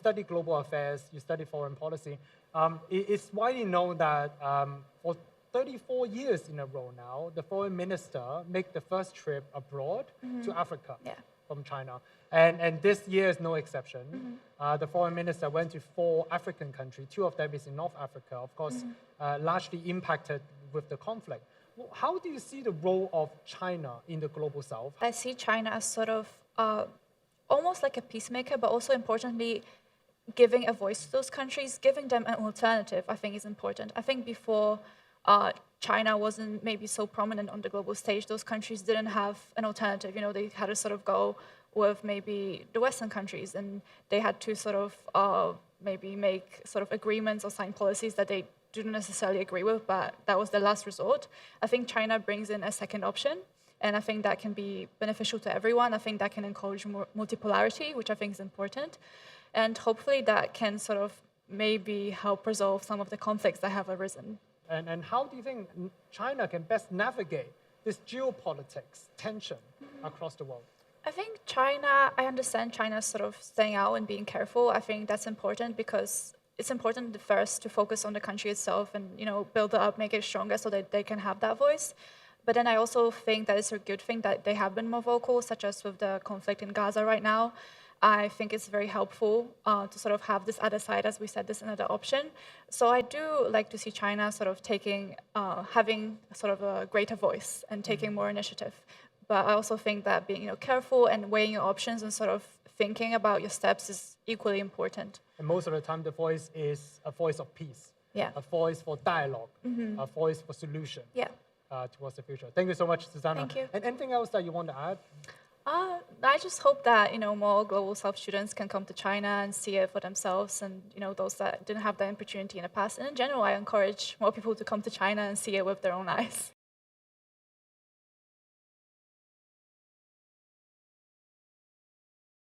study global affairs, you study foreign policy. It's widely known that for 34 years in a row now, the foreign minister make the first trip abroad to Africa from China. And this year is no exception. The foreign minister went to 4 African countries. 2 of them is in North Africa, of course, largely impacted with the conflict. How do you see the role of China in the global south? I see China as sort of almost like a peacemaker, but also importantly, giving a voice to those countries, giving them an alternative, I think is important. I think before China wasn't maybe so prominent on the global stage, those countries didn't have an alternative. You know, they had to sort of go with maybe the Western countries, and they had to sort of maybe make sort of agreements or sign policies that they didn't necessarily agree with, but that was the last resort. I think China brings in a second option, and I think that can be beneficial to everyone. I think that can encourage more multipolarity, which I think is important. And hopefully that can sort of maybe help resolve some of the conflicts that have arisen. And how do you think China can best navigate this geopolitics tension across the world? I think China, I understand China sort of staying out and being careful. I think that's important because it's important first to focus on the country itself and, you know, build it up, make it stronger so that they can have that voice. But then I also think that it's a good thing that they have been more vocal, such as with the conflict in Gaza right now. I think it's very helpful to sort of have this other side, as we said, this another option. So I do like to see China sort of taking, having sort of a greater voice and taking more initiative. But I also think that being, you know, careful and weighing your options and sort of thinking about your steps is equally important. And most of the time, the voice is a voice of peace, a voice for dialogue, a voice for solution towards the future. Thank you so much, Zuzanna. Thank you. And anything else that you want to add? I just hope that, you know, more global South students can come to China and see it for themselves, and, you know, those that didn't have that opportunity in the past. And in general, I encourage more people to come to China and see it with their own eyes.